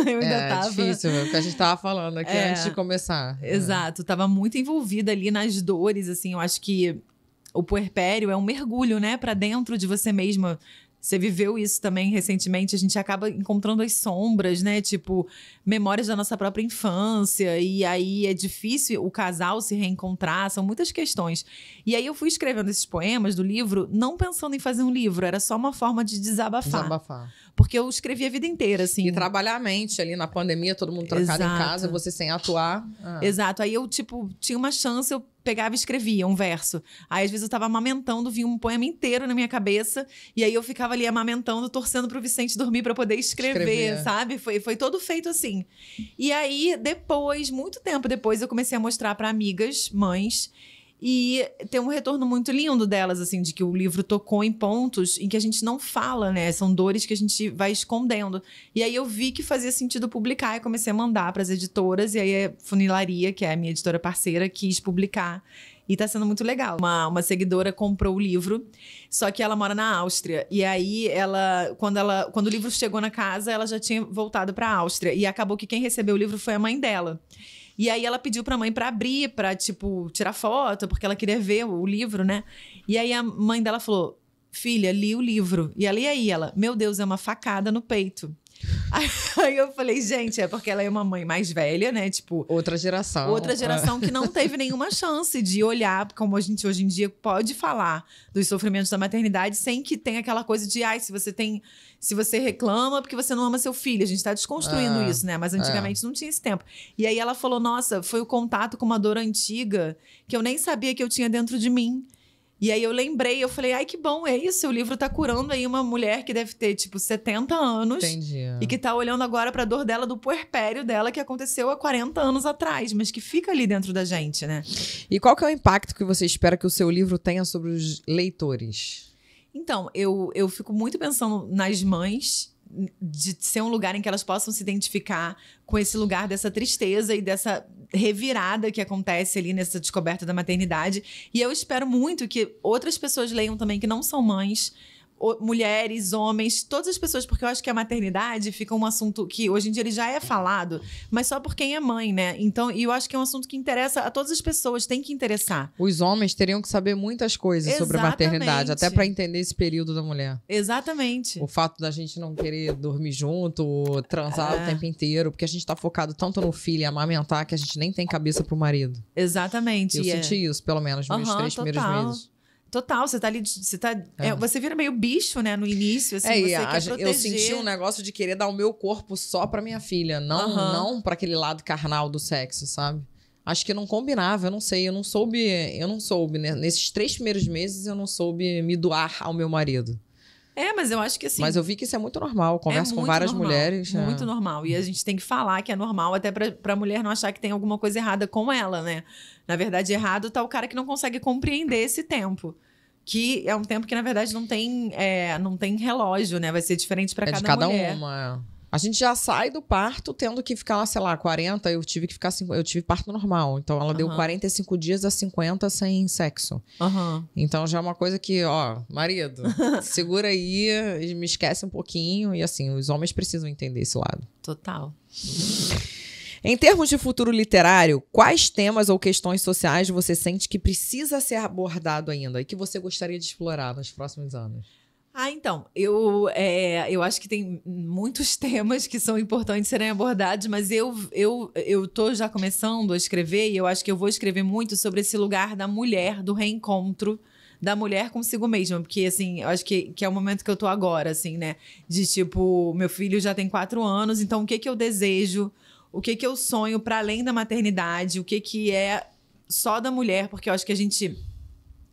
Eu ainda tava... É difícil, o que a gente estava falando aqui antes de começar. Exato, tava muito envolvida ali nas dores, assim. Eu acho que o puerpério é um mergulho, né? Pra dentro de você mesma. Você viveu isso também recentemente, a gente acaba encontrando as sombras, né? Tipo, memórias da nossa própria infância. E aí é difícil o casal se reencontrar, são muitas questões. E aí eu fui escrevendo esses poemas do livro, não pensando em fazer um livro, era só uma forma de desabafar. Porque eu escrevi a vida inteira, assim. E trabalhar a mente ali na pandemia, todo mundo trancado em casa, você sem atuar. Exato. Aí eu, tipo, tinha uma chance, eu pegava e escrevia um verso. Aí, às vezes, eu tava amamentando, vinha um poema inteiro na minha cabeça, e aí eu ficava ali amamentando, torcendo pro Vicente dormir pra poder escrever, sabe? Foi todo feito assim. E aí, depois, muito tempo depois, eu comecei a mostrar pra amigas, mães, e tem um retorno muito lindo delas, assim, de que o livro tocou em pontos em que a gente não fala, né? São dores que a gente vai escondendo. E aí eu vi que fazia sentido publicar e comecei a mandar para as editoras. E aí a Funilaria, que é a minha editora parceira, quis publicar. E tá sendo muito legal. Uma seguidora comprou o livro, só que ela mora na Áustria. E aí, quando o livro chegou na casa, ela já tinha voltado para a Áustria. E acabou que quem recebeu o livro foi a mãe dela. E aí ela pediu pra mãe pra abrir, pra, tipo, tirar foto, porque ela queria ver o livro, né? E aí a mãe dela falou, filha, li o livro. E ela, e aí? Ela, meu Deus, é uma facada no peito. Aí eu falei, gente, é porque ela é uma mãe mais velha, né? Tipo, Outra geração. outra geração que não teve nenhuma chance de olhar, como a gente hoje em dia pode falar dos sofrimentos da maternidade sem que tenha aquela coisa de, ai, se você reclama porque você não ama seu filho. A gente tá desconstruindo isso, né? Mas antigamente não tinha esse tempo. E aí ela falou, nossa, foi o contato com uma dor antiga que eu nem sabia que eu tinha dentro de mim. E aí eu lembrei, eu falei, ai, que bom, é isso, o livro tá curando aí uma mulher que deve ter, tipo, 70 anos. Entendi. E que tá olhando agora pra dor dela, do puerpério dela, que aconteceu há 40 anos atrás, mas que fica ali dentro da gente, né? E qual que é o impacto que você espera que o seu livro tenha sobre os leitores? Então, eu fico muito pensando nas mães, de ser um lugar em que elas possam se identificar com esse lugar dessa tristeza e dessa revirada que acontece ali nessa descoberta da maternidade. E eu espero muito que outras pessoas leiam também que não são mães, mulheres, homens, todas as pessoas, porque eu acho que a maternidade fica um assunto que hoje em dia ele já é falado, mas só por quem é mãe, né? Então, e eu acho que é um assunto que interessa a todas as pessoas, tem que interessar. Os homens teriam que saber muitas coisas sobre a maternidade, até para entender esse período da mulher. Exatamente. O fato da gente não querer dormir junto, ou transar o tempo inteiro, porque a gente tá focado tanto no filho e amamentar que a gente nem tem cabeça pro marido. Exatamente. Eu senti isso, pelo menos, nos 3 primeiros meses. Total, você tá ali, você vira meio bicho, né, no início, assim, você quer proteger. Eu senti um negócio de querer dar o meu corpo só pra minha filha, não pra aquele lado carnal do sexo, sabe? Acho que não combinava, eu não sei, eu não soube, né? Nesses 3 primeiros meses eu não soube me doar ao meu marido. Mas eu acho que assim... Mas eu vi que isso é muito normal, converso com várias mulheres. Muito normal, e a gente tem que falar que é normal, até pra mulher não achar que tem alguma coisa errada com ela, né? Na verdade, errado tá o cara que não consegue compreender esse tempo. Que é um tempo que, na verdade, não tem relógio, né? Vai ser diferente pra cada mulher. É de cada uma. A gente já sai do parto tendo que ficar, sei lá, 40. Eu tive parto normal. Então, ela deu 45 dias a 50 sem sexo. Então, já é uma coisa que, ó, marido, segura aí, me esquece um pouquinho. E, assim, os homens precisam entender esse lado. Total. Em termos de futuro literário, quais temas ou questões sociais você sente que precisa ser abordado ainda e que você gostaria de explorar nos próximos anos? Então, eu acho que tem muitos temas que são importantes serem abordados, mas eu tô já começando a escrever e eu acho que eu vou escrever muito sobre esse lugar da mulher, do reencontro da mulher consigo mesma, porque, assim, eu acho que é o momento que eu tô agora, assim, né? De, tipo, meu filho já tem 4 anos, então o que eu desejo, o que eu sonho para além da maternidade, o que é só da mulher, porque eu acho que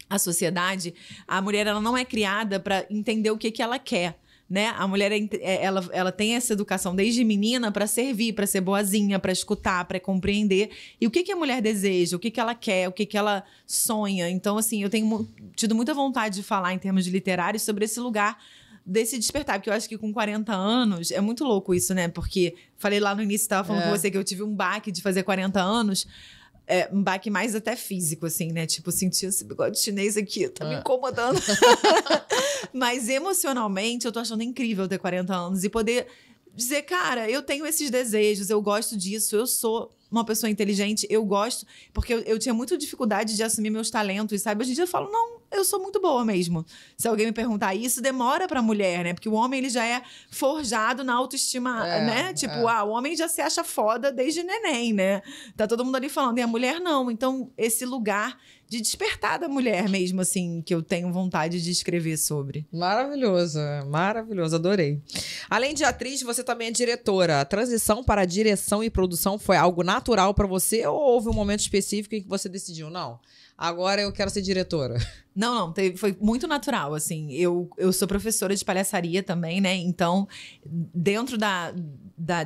a sociedade, a mulher ela não é criada para entender o que ela quer, né? A mulher ela tem essa educação desde menina para servir, para ser boazinha, para escutar, para compreender. E o que a mulher deseja, o que ela quer, o que ela sonha. Então, assim, eu tenho tido muita vontade de falar em termos de literário sobre esse lugar desse despertar, porque eu acho que com 40 anos é muito louco isso, né? Porque falei lá no início, estava falando com você que eu tive um baque de fazer 40 anos. Um baque mais até físico, assim, né? Tipo, sentir esse bigode chinês aqui, tá me incomodando. Mas emocionalmente, eu tô achando incrível ter 40 anos e poder dizer, cara, eu tenho esses desejos, eu gosto disso, eu sou uma pessoa inteligente, eu gosto, porque eu tinha muita dificuldade de assumir meus talentos, sabe? Hoje em dia eu falo, não, eu sou muito boa mesmo. Se alguém me perguntar isso, demora pra mulher, né? Porque o homem, ele já é forjado na autoestima, né? Tipo, o homem já se acha foda desde neném, né? Tá todo mundo ali falando, e a mulher não. Então, esse lugar de despertar da mulher mesmo, assim, que eu tenho vontade de escrever sobre. Maravilhoso, maravilhoso, adorei. Além de atriz, você também é diretora. A transição para a direção e produção foi algo natural para você ou houve um momento específico em que você decidiu, não, agora eu quero ser diretora? Não, foi muito natural, assim. Eu sou professora de palhaçaria também, né? Então, dentro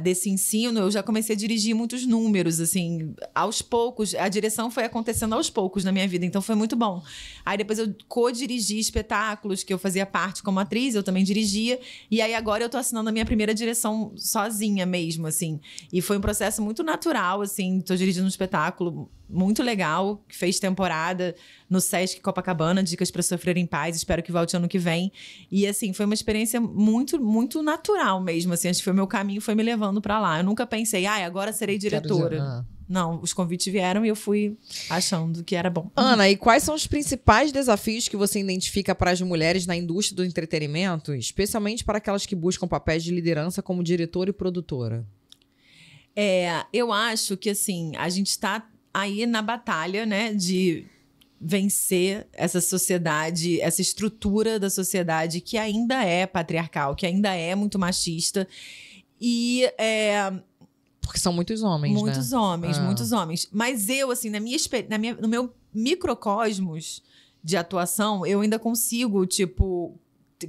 desse ensino, eu já comecei a dirigir muitos números, assim, aos poucos. A direção foi acontecendo aos poucos na minha vida, então foi muito bom. Aí depois eu co-dirigi espetáculos que eu fazia parte como atriz, eu também dirigia. E aí agora eu tô assinando a minha primeira direção sozinha mesmo, assim. E foi um processo muito natural, assim. Tô dirigindo um espetáculo muito legal, que fez temporada no Sesc Copacabana, Dicas para Sofrer em Paz, espero que volte ano que vem. E assim, foi uma experiência muito, muito natural mesmo, assim, acho que foi o meu caminho, foi me levando para lá. Eu nunca pensei, agora serei diretora. Não, os convites vieram e eu fui achando que era bom. Ana, e quais são os principais desafios que você identifica para as mulheres na indústria do entretenimento, especialmente para aquelas que buscam papéis de liderança como diretora e produtora? Eu acho que, assim, a gente está aí na batalha, né, de vencer essa sociedade, essa estrutura da sociedade que ainda é patriarcal, que ainda é muito machista. E porque são muitos homens, muitos homens, muitos homens. Mas eu, assim, no meu microcosmos de atuação, eu ainda consigo, tipo,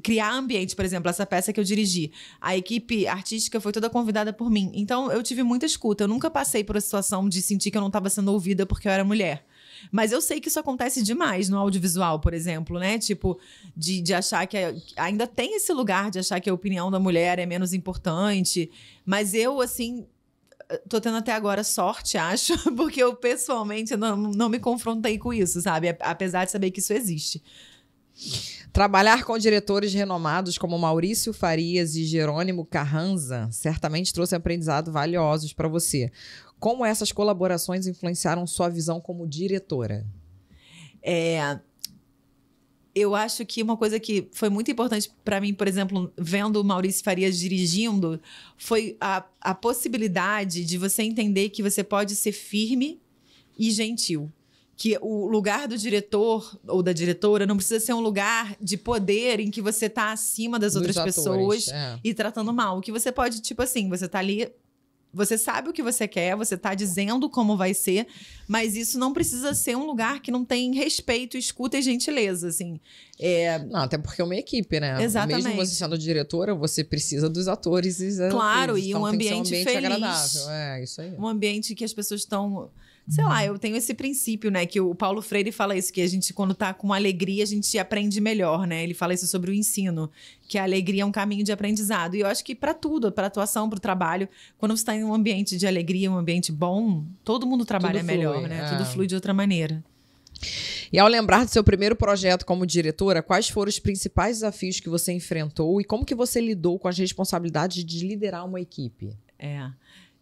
criar ambiente. Por exemplo, essa peça que eu dirigi, a equipe artística foi toda convidada por mim. Então, eu tive muita escuta. Eu nunca passei por a situação de sentir que eu não estava sendo ouvida porque eu era mulher. Mas eu sei que isso acontece demais no audiovisual, por exemplo, né? Tipo, de achar que ainda tem esse lugar de achar que a opinião da mulher é menos importante. Mas eu, assim, tô tendo até agora sorte, acho, porque eu pessoalmente não me confrontei com isso, sabe? Apesar de saber que isso existe. Trabalhar com diretores renomados como Maurício Farias e Jerônimo Carranza certamente trouxe aprendizados valiosos para você. Como essas colaborações influenciaram sua visão como diretora? Eu acho que uma coisa que foi muito importante para mim, por exemplo, vendo o Maurício Farias dirigindo, foi a possibilidade de você entender que você pode ser firme e gentil. Que o lugar do diretor ou da diretora não precisa ser um lugar de poder em que você está acima das outras pessoas e tratando mal. Que você pode, tipo assim, você tá ali, você sabe o que você quer, você tá dizendo como vai ser, mas isso não precisa ser um lugar que não tem respeito, escuta e gentileza, assim. Não, até porque é uma equipe, né? Exatamente. Mesmo você sendo diretora, você precisa dos atores e claro, atrizes. e então, um ambiente feliz. Agradável. Isso aí. Um ambiente que as pessoas estão... Sei lá, eu tenho esse princípio, né? Que o Paulo Freire fala isso, que a gente, quando tá com alegria, a gente aprende melhor, né? Ele fala isso sobre o ensino, que a alegria é um caminho de aprendizado. E eu acho que para tudo, para atuação, para o trabalho, quando você está em um ambiente de alegria, um ambiente bom, todo mundo trabalha melhor, né? Tudo flui de outra maneira. E ao lembrar do seu primeiro projeto como diretora, quais foram os principais desafios que você enfrentou e como que você lidou com as responsabilidades de liderar uma equipe?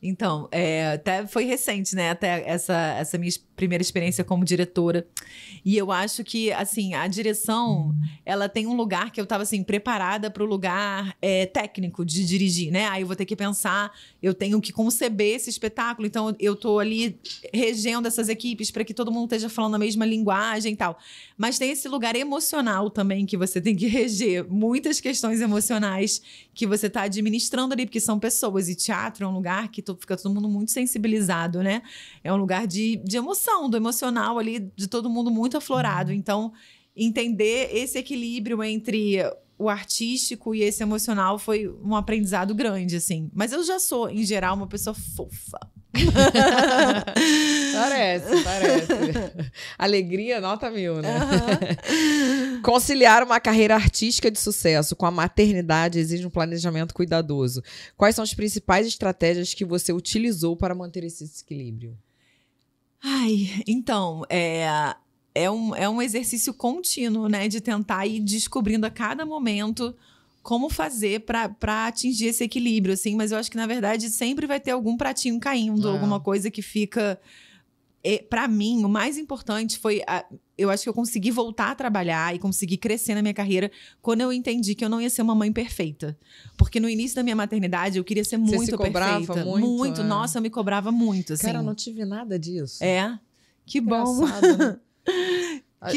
Então, até foi recente, né? Até essa minha primeira experiência como diretora. E eu acho que, assim, a direção, ela tem um lugar que eu tava, assim, preparada para o lugar técnico de dirigir, né? Aí eu vou ter que pensar, eu tenho que conceber esse espetáculo. Então, eu tô ali regendo essas equipes para que todo mundo esteja falando a mesma linguagem e tal. Mas tem esse lugar emocional também que você tem que reger. Muitas questões emocionais que você tá administrando ali, porque são pessoas. E teatro é um lugar que fica todo mundo muito sensibilizado, né? É um lugar de emoção, do emocional ali, de todo mundo muito aflorado. Então, entender esse equilíbrio entre o artístico e esse emocional foi um aprendizado grande, assim. Mas eu já sou, em geral, uma pessoa fofa. Parece. Alegria, nota 1000, né? Conciliar uma carreira artística de sucesso com a maternidade exige um planejamento cuidadoso. Quais são as principais estratégias que você utilizou para manter esse equilíbrio? Então, é um exercício contínuo, né? De tentar ir descobrindo a cada momento como fazer para atingir esse equilíbrio, assim. Mas eu acho que, na verdade, sempre vai ter algum pratinho caindo, alguma coisa que fica... Para mim, o mais importante foi... eu acho que eu consegui voltar a trabalhar e consegui crescer na minha carreira quando eu entendi que eu não ia ser uma mãe perfeita. Porque no início da minha maternidade, eu queria ser muito perfeita. Você se cobrava muito? Nossa, eu me cobrava muito, assim. Cara, eu não tive nada disso. Que bom. Engraçado, né?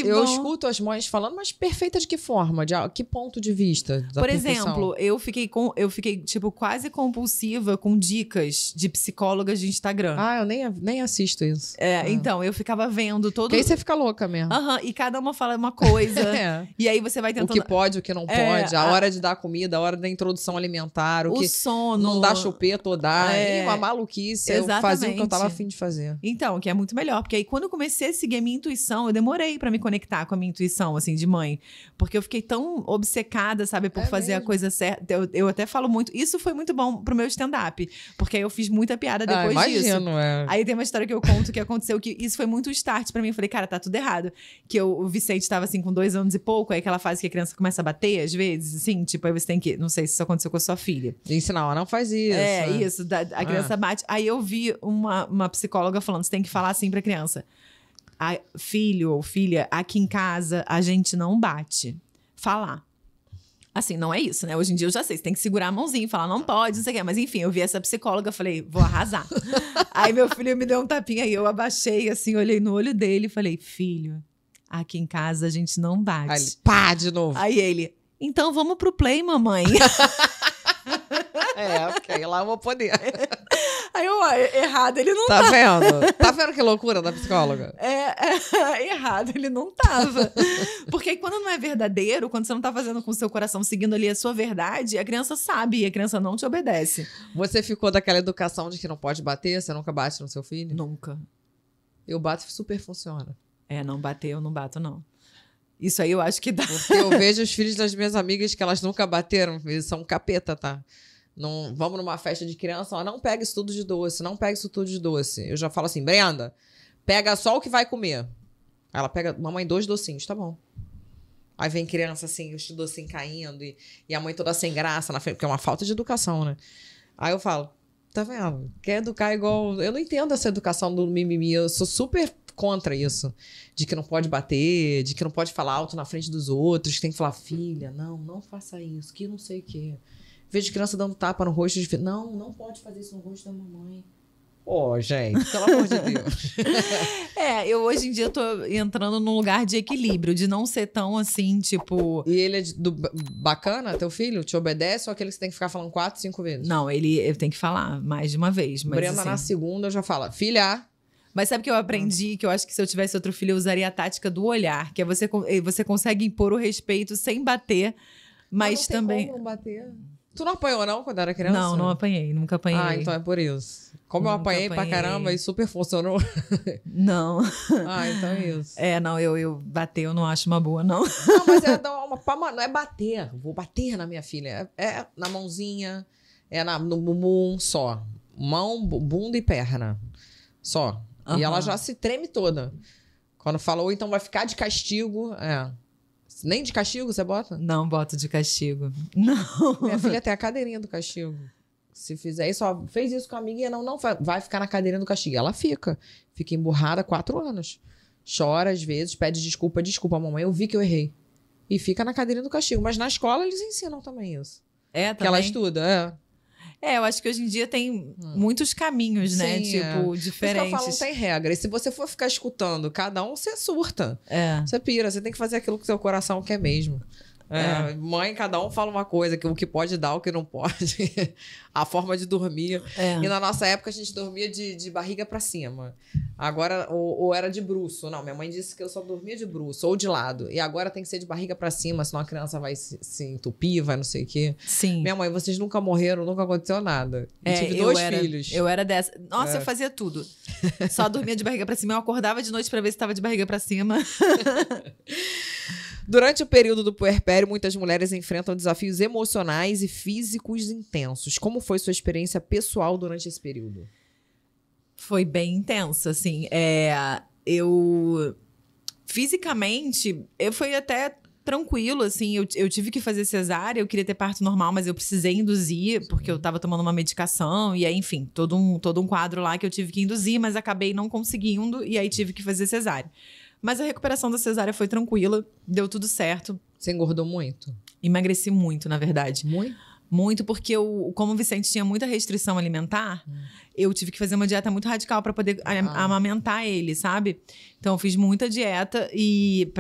Eu escuto as mães falando, mas perfeita de que forma? De que ponto de vista? Por exemplo, eu fiquei tipo, quase compulsiva com dicas de psicólogas de Instagram. Eu nem assisto isso. Então, eu ficava vendo todo... Porque aí você fica louca mesmo. E cada uma fala uma coisa. E aí você vai tentando... O que pode, o que não pode. A hora de dar comida, a hora da introdução alimentar. O que sono. Não dá chupeta ou dá. Uma maluquice. Exatamente. Eu fazia o que eu tava afim de fazer. Então, que é muito melhor. Porque aí, quando eu comecei a seguir a minha intuição, eu demorei pra me me conectar com a minha intuição, assim, de mãe. Porque eu fiquei tão obcecada, sabe, por fazer a coisa certa. Eu até falo muito. Isso foi muito bom pro meu stand-up. Porque aí eu fiz muita piada depois disso. Imagino, Aí tem uma história que eu conto que aconteceu, que isso foi muito um start pra mim. Eu falei, cara, tá tudo errado. Que o Vicente tava, assim, com 2 anos e pouco. Aí aquela fase que a criança começa a bater, às vezes, assim. Tipo, aí você tem que... Não sei se isso aconteceu com a sua filha. Ensinar, não faz isso. Isso. A criança bate. Aí eu vi uma psicóloga falando, você tem que falar assim pra criança. Filho ou filha, aqui em casa a gente não bate. Falar. Assim, não é isso, né? Hoje em dia eu já sei, você tem que segurar a mãozinha e falar, não pode, não sei o quê. Mas enfim, eu vi essa psicóloga, falei, vou arrasar. Aí meu filho me deu um tapinha e eu abaixei, assim, olhei no olho dele e falei, filho, aqui em casa a gente não bate. Aí ele, pá, de novo. Aí ele, então vamos pro play, mamãe. Ok, lá eu vou poder. Aí eu, errado, ele não tá. Tá vendo? Tá vendo que loucura da psicóloga? Errado, ele não tava. Porque quando não é verdadeiro, quando você não tá fazendo com o seu coração, seguindo ali a sua verdade, a criança sabe e a criança não te obedece. Você ficou daquela educação de que não pode bater? Você nunca bate no seu filho? Nunca. Eu bato e super funciona. Não bater, eu não bato, não. Isso aí eu acho que dá. Porque eu vejo os filhos das minhas amigas que elas nunca bateram. Eles são capeta, tá? Não, vamos numa festa de criança, ó, não pega isso tudo de doce, não pega isso tudo de doce. Eu já falo assim, Brenda, pega só o que vai comer. Ela pega, mamãe, 2 docinhos, tá bom. Aí vem criança assim, os docinhos caindo e a mãe toda sem graça na frente, porque é uma falta de educação, né? Aí eu falo, tá vendo? Quer educar igual... Eu não entendo essa educação do mimimi, eu sou super contra isso. De que não pode bater, de que não pode falar alto na frente dos outros, que tem que falar, filha, não faça isso, que não sei o quê. Vejo criança dando tapa no rosto de filho. Não pode fazer isso no rosto da mamãe. Pô, gente, pelo amor de Deus. Eu hoje em dia tô entrando num lugar de equilíbrio, de não ser tão assim, tipo... E ele é bacana, teu filho? Te obedece ou aquele que você tem que ficar falando 4, 5 vezes? Não, ele tem que falar mais de uma vez. Mas, Brenda, assim... na segunda, já fala, filha... Mas sabe que eu aprendi, que eu acho que se eu tivesse outro filho, eu usaria a tática do olhar, que é você consegue impor o respeito sem bater, mas não também... Tem como não bater. Tu não apanhou, não, quando era criança? Não apanhei, nunca apanhei. Ah, então é por isso. Como eu apanhei pra caramba e super funcionou. Não. Então é isso. Eu bater, eu não acho uma boa, não. Não, mas não é bater. Vou bater na minha filha. É na mãozinha, no bumbum, só. Mão, bunda e perna. Só. E ela já se treme toda. Quando falou, então vai ficar de castigo. Nem de castigo você bota? Não boto de castigo. Não. Minha filha tem a cadeirinha do castigo. Se fizer isso, ó, fez isso com a amiguinha, não vai ficar na cadeirinha do castigo. Ela fica emburrada 4 anos. Chora às vezes, pede desculpa, mamãe, eu vi que eu errei. E fica na cadeirinha do castigo. Mas na escola eles ensinam também isso. Também? Que ela estuda, eu acho que hoje em dia tem muitos caminhos, né? Sim, tipo, diferentes. Isso que eu falo, não tem regra. E se você for ficar escutando cada um, você surta. Você pira. Você tem que fazer aquilo que o seu coração quer mesmo. Mãe, cada um fala uma coisa, o que pode dar, o que não pode. A forma de dormir. E na nossa época, a gente dormia de barriga pra cima. Agora, ou era de bruço. Não, minha mãe disse que eu só dormia de bruço ou de lado. E agora tem que ser de barriga pra cima, senão a criança vai se entupir, vai não sei o quê. Sim. Minha mãe, vocês nunca morreram, nunca aconteceu nada. Eu tive 2 filhos. Eu era dessa. Nossa, eu fazia tudo. Só dormia de barriga pra cima. Eu acordava de noite pra ver se tava de barriga pra cima. Durante o período do puerpério, muitas mulheres enfrentam desafios emocionais e físicos intensos. Como foi sua experiência pessoal durante esse período? Foi bem intensa, assim. Eu... Fisicamente, foi até tranquilo, assim. Eu tive que fazer cesárea, eu queria ter parto normal, mas eu precisei induzir, porque eu tava tomando uma medicação. E aí, enfim, todo um quadro lá que eu tive que induzir, mas acabei não conseguindo, e aí tive que fazer cesárea. Mas a recuperação da cesárea foi tranquila, deu tudo certo. Você engordou muito? Emagreci muito, na verdade. Muito? Muito, porque como o Vicente tinha muita restrição alimentar, eu tive que fazer uma dieta muito radical para poder amamentar ele, sabe? Então, eu fiz muita dieta e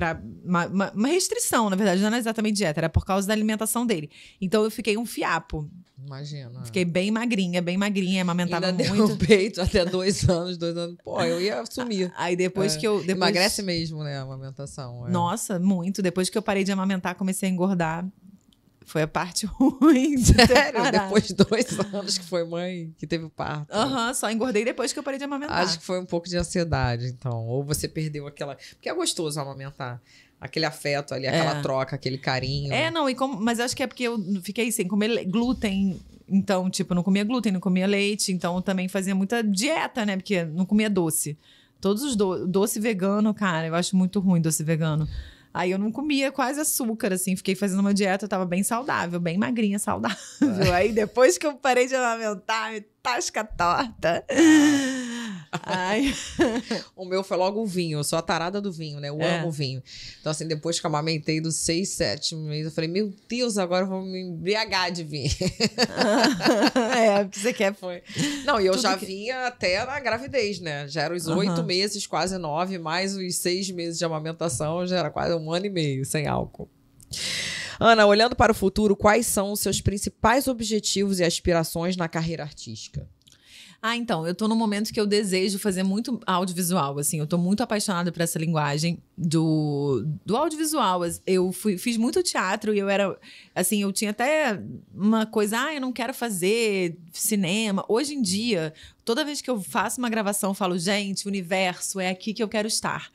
uma restrição, na verdade, não era exatamente dieta, era por causa da alimentação dele. Então, eu fiquei um fiapo. Imagina. Fiquei bem magrinha, amamentava ainda muito. Deu peito até 2 anos. Pô, eu ia sumir. Aí depois que eu... Emagrece mesmo, né, a amamentação. Nossa, muito. Depois que eu parei de amamentar, comecei a engordar Foi a parte ruim de ter Sério? parado. Depois de 2 anos que foi mãe, que teve o parto. Aham, só engordei depois que eu parei de amamentar. Acho que foi um pouco de ansiedade, então. Ou você perdeu aquela... Porque é gostoso amamentar. Aquele afeto ali, aquela troca, aquele carinho. Não, mas acho que é porque eu fiquei sem comer glúten. Então, tipo, não comia glúten, não comia leite. Então, eu também fazia muita dieta, né? Porque não comia doce. Todos os doce vegano, cara, eu acho muito ruim doce vegano. Aí eu não comia quase açúcar, assim. Fiquei fazendo uma dieta, eu tava bem saudável, bem magrinha, saudável. Aí depois que eu parei de amamentar, me tasca torta. Ai. O meu foi logo o vinho. Eu sou a tarada do vinho, né? Eu amo o vinho. Então, assim, depois que eu amamentei dos 6, 7 meses, eu falei, meu Deus, agora eu vou me embriagar de vinho. Você quer... Foi. Não, e eu já vinha até na gravidez, né? Já eram os 8 meses, quase 9, mais os 6 meses de amamentação, já era quase 1 ano e meio sem álcool. Ana, olhando para o futuro, quais são os seus principais objetivos e aspirações na carreira artística? Então, eu tô num momento que eu desejo fazer muito audiovisual, assim, eu tô muito apaixonada por essa linguagem do audiovisual. Eu fiz muito teatro e eu era, assim, eu tinha até uma coisa, eu não quero fazer cinema. Hoje em dia, toda vez que eu faço uma gravação, eu falo, gente, o universo é aqui que eu quero estar,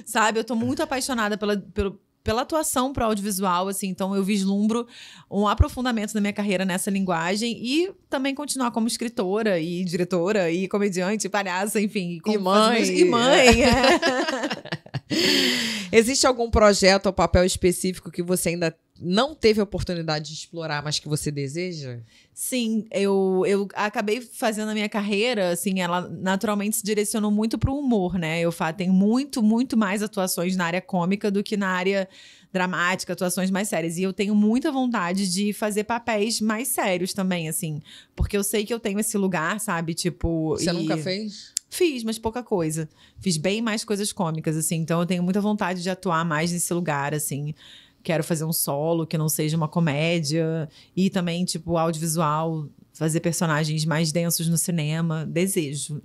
sabe? Eu tô muito apaixonada pela atuação para audiovisual, assim, então eu vislumbro um aprofundamento da minha carreira nessa linguagem e também continuar como escritora e diretora e comediante, palhaça, enfim. E mãe. E mãe, Existe algum projeto ou papel específico que você ainda não teve a oportunidade de explorar, mas que você deseja? Sim, eu acabei fazendo a minha carreira, assim, ela naturalmente se direcionou muito pro humor, né? Eu tenho muito mais atuações na área cômica do que na área dramática, atuações mais sérias. E eu tenho muita vontade de fazer papéis mais sérios também, assim. Porque eu sei que eu tenho esse lugar, sabe? Tipo... Você nunca fez? Fiz, mas pouca coisa. Fiz bem mais coisas cômicas, assim. Então eu tenho muita vontade de atuar mais nesse lugar, assim. Quero fazer um solo que não seja uma comédia. E também, tipo, audiovisual, fazer personagens mais densos no cinema. Desejo.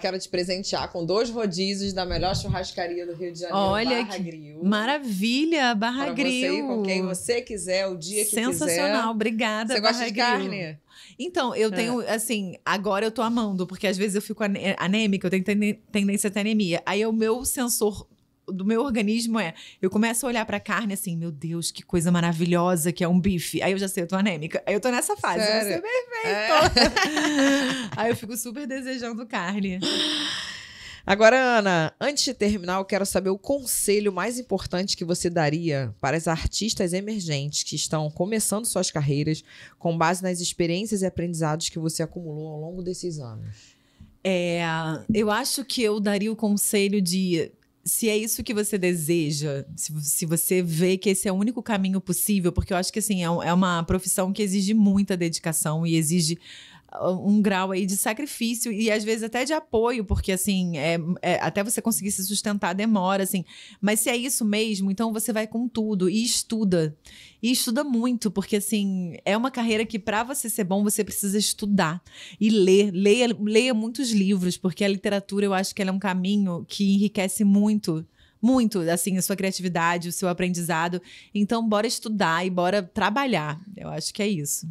Quero te presentear com 2 rodízios da melhor churrascaria do Rio de Janeiro, Olha, Barra Grill. Maravilha, Barra pra Grill. Você ir com quem você quiser, o dia que quiser. Sensacional, obrigada, Você Barra gosta de Grill. carne? Então, eu tenho, assim, agora eu tô amando, porque às vezes eu fico anêmica, eu tenho tendência a ter anemia. Aí o meu sensor do meu organismo eu começo a olhar pra carne assim, meu Deus, que coisa maravilhosa que é um bife. Aí eu já sei, eu tô anêmica. Aí eu tô nessa fase, vai ser perfeito. Aí eu fico super desejando carne. Agora, Ana, antes de terminar, eu quero saber o conselho mais importante que você daria para as artistas emergentes que estão começando suas carreiras com base nas experiências e aprendizados que você acumulou ao longo desses anos. Eu acho que eu daria o conselho de... Se é isso que você deseja, se você vê que esse é o único caminho possível, porque eu acho que assim, é uma profissão que exige muita dedicação e exige um grau aí de sacrifício e às vezes até de apoio, porque assim, até você conseguir se sustentar demora, assim. Mas se é isso mesmo, então você vai com tudo e estuda. E estuda muito, porque assim, é uma carreira que para você ser bom, você precisa estudar e ler. Leia muitos livros, porque a literatura, eu acho que ela é um caminho que enriquece muito, assim, a sua criatividade, o seu aprendizado. Então, bora estudar e bora trabalhar. Eu acho que é isso.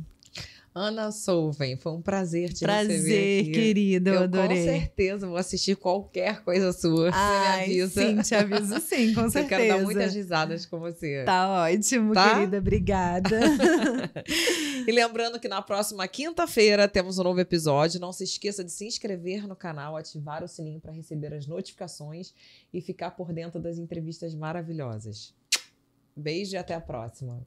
Ana Solven, foi um prazer te receber Prazer, aqui. querido, eu adorei. Com certeza vou assistir qualquer coisa sua. Você me avisa. Sim, te aviso sim, com certeza. Eu quero dar muitas risadas com você. Tá ótimo, querida. Obrigada. E lembrando que na próxima quinta-feira temos um novo episódio. Não se esqueça de se inscrever no canal, ativar o sininho para receber as notificações e ficar por dentro das entrevistas maravilhosas. Beijo e até a próxima.